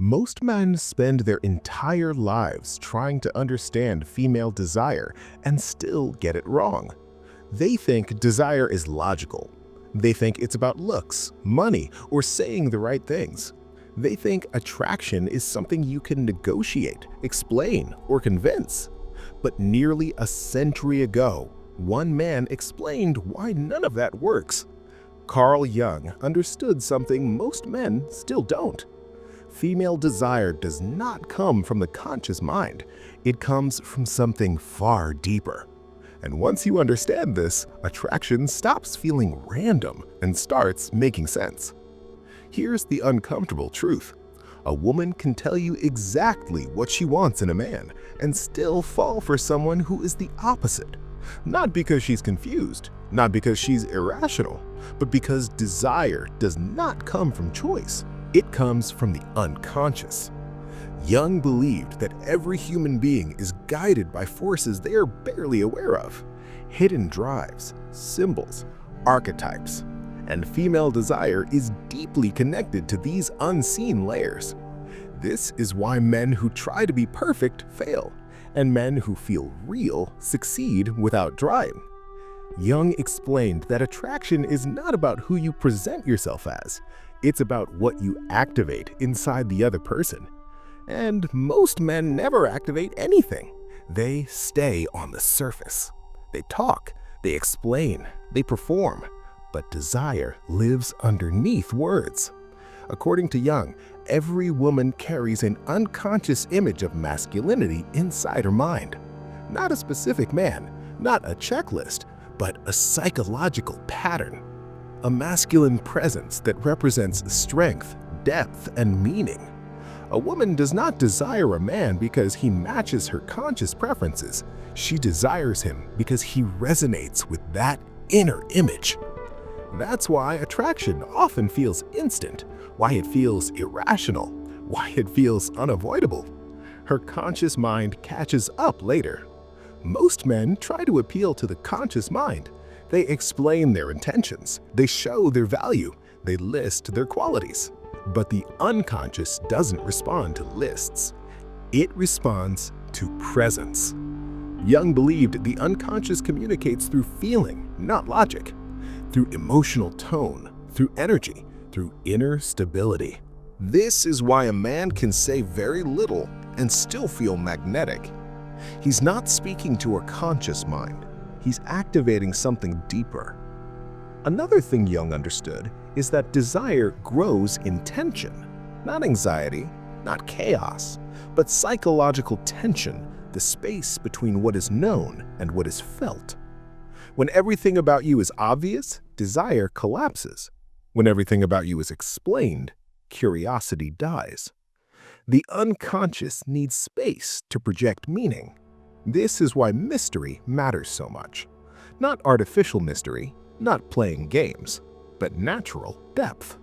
Most men spend their entire lives trying to understand female desire and still get it wrong. They think desire is logical. They think it's about looks, money, or saying the right things. They think attraction is something you can negotiate, explain, or convince. But nearly a century ago, one man explained why none of that works. Carl Jung understood something most men still don't. Female desire does not come from the conscious mind. It comes from something far deeper. And once you understand this, attraction stops feeling random and starts making sense. Here's the uncomfortable truth. A woman can tell you exactly what she wants in a man and still fall for someone who is the opposite. Not because she's confused, not because she's irrational, but because desire does not come from choice. It comes from the unconscious. Jung believed that every human being is guided by forces they are barely aware of. Hidden drives, symbols, archetypes, and female desire is deeply connected to these unseen layers. This is why men who try to be perfect fail, and men who feel real succeed without trying. Jung explained that attraction is not about who you present yourself as. It's about what you activate inside the other person. And most men never activate anything. They stay on the surface. They talk, they explain, they perform, but desire lives underneath words. According to Jung, every woman carries an unconscious image of masculinity inside her mind. Not a specific man, not a checklist, but a psychological pattern. A masculine presence that represents strength, depth, and meaning. A woman does not desire a man because he matches her conscious preferences. She desires him because he resonates with that inner image. That's why attraction often feels instant, why it feels irrational, why it feels unavoidable. Her conscious mind catches up later. Most men try to appeal to the conscious mind. They explain their intentions, they show their value, they list their qualities. But the unconscious doesn't respond to lists. It responds to presence. Jung believed the unconscious communicates through feeling, not logic, through emotional tone, through energy, through inner stability. This is why a man can say very little and still feel magnetic. He's not speaking to a conscious mind. He's activating something deeper. Another thing Jung understood is that desire grows in tension, not anxiety, not chaos, but psychological tension, the space between what is known and what is felt. When everything about you is obvious, desire collapses. When everything about you is explained, curiosity dies. The unconscious needs space to project meaning. This is why mystery matters so much. Not artificial mystery, not playing games, but natural depth.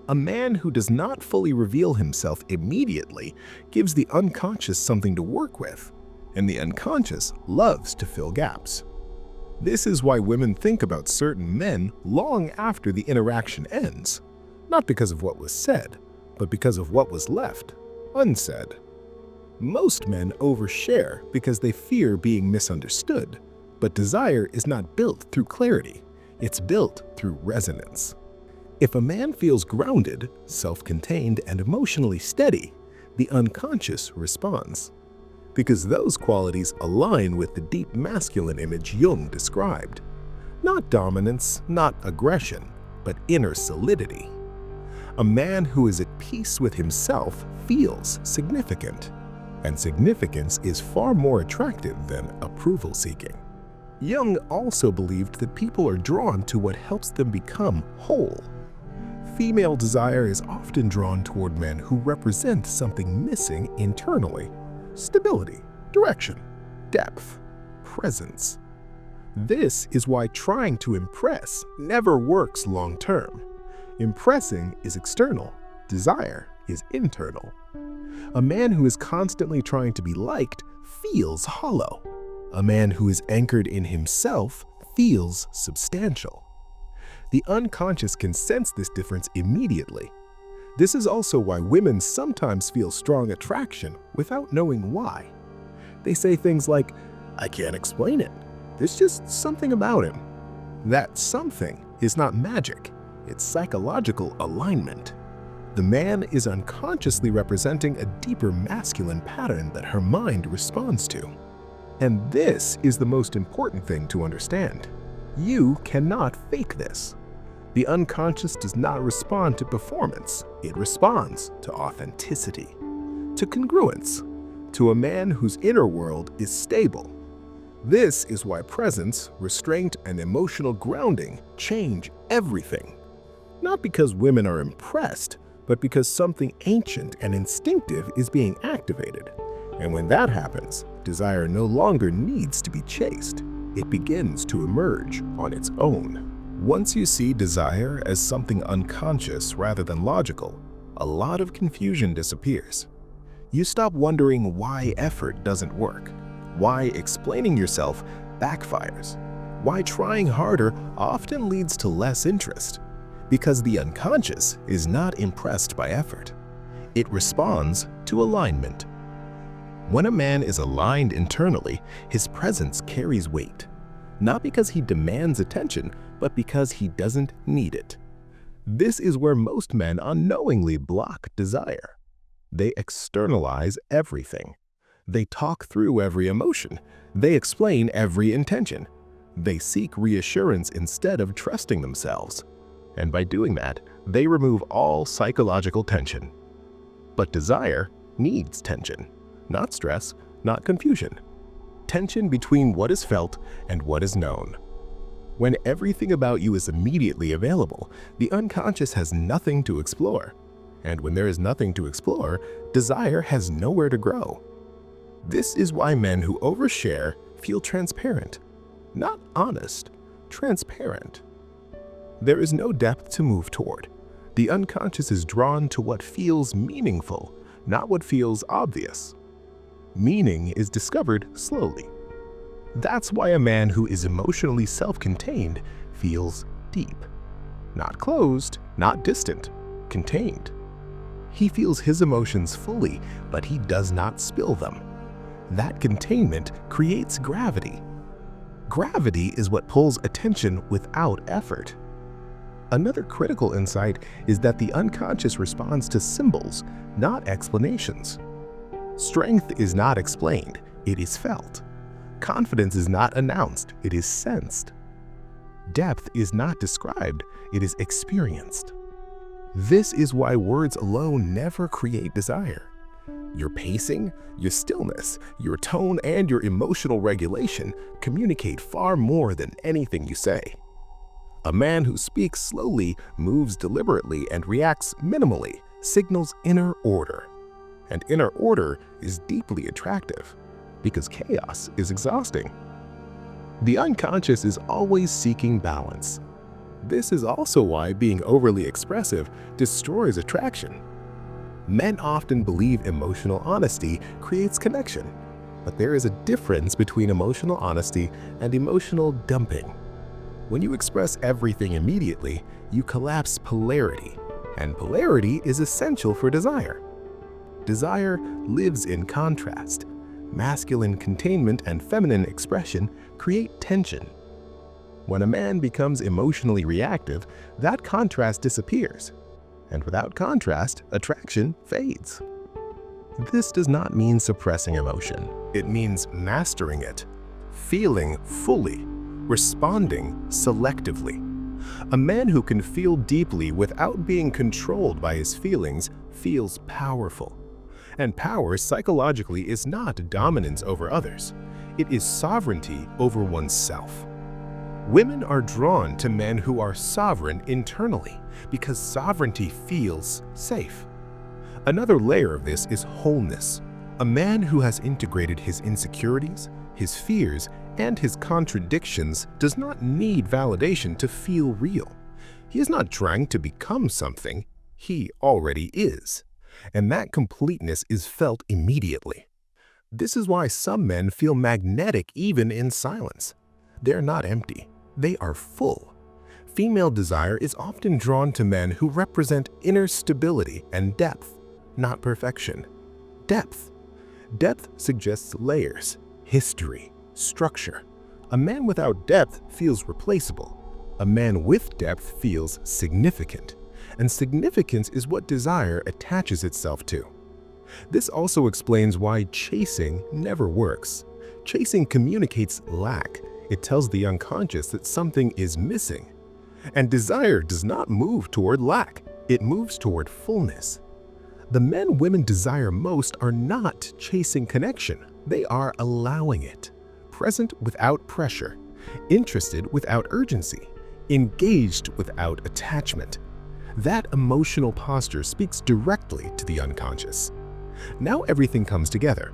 A man who does not fully reveal himself immediately gives the unconscious something to work with, and the unconscious loves to fill gaps. This is why women think about certain men long after the interaction ends, not because of what was said, but because of what was left unsaid. Most men overshare because they fear being misunderstood, but desire is not built through clarity, it's built through resonance. If a man feels grounded, self-contained, and emotionally steady, the unconscious responds. Because those qualities align with the deep masculine image Jung described. Not dominance, not aggression, but inner solidity. A man who is at peace with himself feels significant. And significance is far more attractive than approval-seeking. Jung also believed that people are drawn to what helps them become whole. Female desire is often drawn toward men who represent something missing internally: stability, direction, depth, presence. This is why trying to impress never works long-term. Impressing is external, desire is internal. A man who is constantly trying to be liked feels hollow. A man who is anchored in himself feels substantial. The unconscious can sense this difference immediately. This is also why women sometimes feel strong attraction without knowing why. They say things like, "I can't explain it. There's just something about him." That something is not magic, it's psychological alignment. The man is unconsciously representing a deeper masculine pattern that her mind responds to. And this is the most important thing to understand. You cannot fake this. The unconscious does not respond to performance. It responds to authenticity, to congruence, to a man whose inner world is stable. This is why presence, restraint, and emotional grounding change everything. Not because women are impressed, but because something ancient and instinctive is being activated. And when that happens, desire no longer needs to be chased. It begins to emerge on its own. Once you see desire as something unconscious rather than logical, a lot of confusion disappears. You stop wondering why effort doesn't work, why explaining yourself backfires, why trying harder often leads to less interest. Because the unconscious is not impressed by effort. It responds to alignment. When a man is aligned internally, his presence carries weight. Not because he demands attention, but because he doesn't need it. This is where most men unknowingly block desire. They externalize everything. They talk through every emotion. They explain every intention. They seek reassurance instead of trusting themselves. And by doing that, they remove all psychological tension. But desire needs tension, not stress, not confusion. Tension between what is felt and what is known. When everything about you is immediately available, the unconscious has nothing to explore. And when there is nothing to explore, desire has nowhere to grow. This is why men who overshare feel transparent. Not honest, transparent. There is no depth to move toward. The unconscious is drawn to what feels meaningful, not what feels obvious. Meaning is discovered slowly. That's why a man who is emotionally self-contained feels deep. Not closed, not distant, contained. He feels his emotions fully, but he does not spill them. That containment creates gravity. Gravity is what pulls attention without effort. Another critical insight is that the unconscious responds to symbols, not explanations. Strength is not explained, it is felt. Confidence is not announced, it is sensed. Depth is not described, it is experienced. This is why words alone never create desire. Your pacing, your stillness, your tone, and your emotional regulation communicate far more than anything you say. A man who speaks slowly, moves deliberately, and reacts minimally signals inner order. And inner order is deeply attractive, because chaos is exhausting. The unconscious is always seeking balance. This is also why being overly expressive destroys attraction. Men often believe emotional honesty creates connection, but there is a difference between emotional honesty and emotional dumping. When you express everything immediately, you collapse polarity, and polarity is essential for desire. Desire lives in contrast. Masculine containment and feminine expression create tension. When a man becomes emotionally reactive, that contrast disappears. And without contrast, attraction fades. This does not mean suppressing emotion. It means mastering it, feeling fully, responding selectively. A man who can feel deeply without being controlled by his feelings feels powerful. And power psychologically is not dominance over others. It is sovereignty over oneself. Women are drawn to men who are sovereign internally because sovereignty feels safe. Another layer of this is wholeness. A man who has integrated his insecurities, his fears, and his contradictions does not need validation to feel real. He is not trying to become something, he already is. And that completeness is felt immediately. This is why some men feel magnetic even in silence. They're not empty, they are full. Female desire is often drawn to men who represent inner stability and depth, not perfection. Depth. Depth suggests layers, history, structure. A man without depth feels replaceable. A man with depth feels significant, and significance is what desire attaches itself to. This also explains why chasing never works. Chasing communicates lack. It tells the unconscious that something is missing. And desire does not move toward lack. It moves toward fullness. The men women desire most are not chasing connection. They are allowing it. Present without pressure. Interested without urgency. Engaged without attachment. That emotional posture speaks directly to the unconscious. Now everything comes together.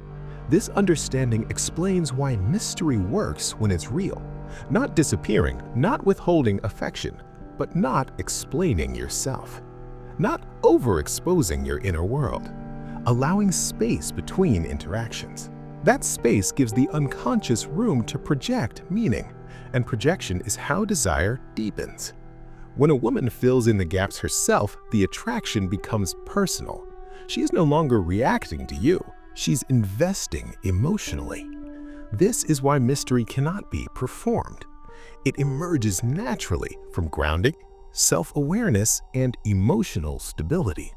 This understanding explains why mystery works when it's real. Not disappearing, not withholding affection, but not explaining yourself. Not overexposing your inner world. Allowing space between interactions. That space gives the unconscious room to project meaning, and projection is how desire deepens. When a woman fills in the gaps herself, the attraction becomes personal. She is no longer reacting to you. She's investing emotionally. This is why mystery cannot be performed. It emerges naturally from grounding, self-awareness, and emotional stability.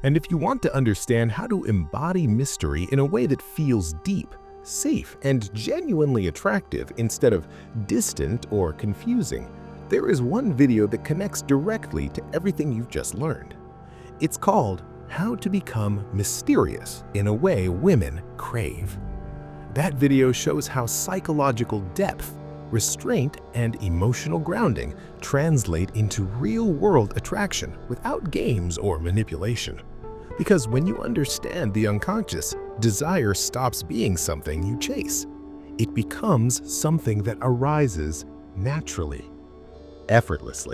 And if you want to understand how to embody mystery in a way that feels deep, safe, and genuinely attractive instead of distant or confusing, there is one video that connects directly to everything you've just learned. It's called How to Become Mysterious in a Way Women Crave. That video shows how psychological depth, restraint, and emotional grounding translate into real-world attraction without games or manipulation. Because when you understand the unconscious, desire stops being something you chase. It becomes something that arises naturally, effortlessly.